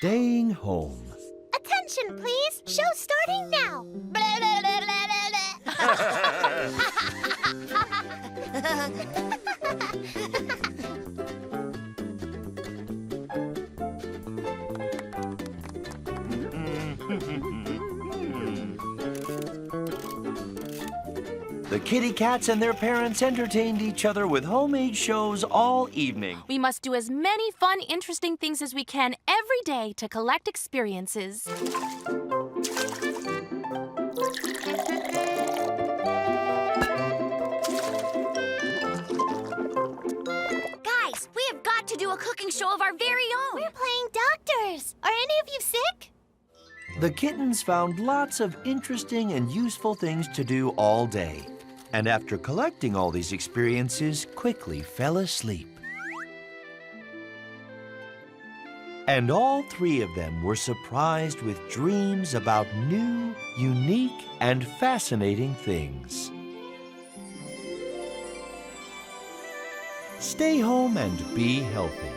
Staying home. Attention, please. Show starting now. The kitty cats and their parents entertained each other with homemade shows all evening. We must do as many fun, interesting things as we can every day to collect experiences. Guys, we have got to do a cooking show of our very own. We're playing doctors. Are any of you sick? The kittens found lots of interesting and useful things to do all day. And after collecting all these experiences, quickly fell asleep. And all three of them were surprised with dreams about new, unique, and fascinating things. Stay home and be healthy.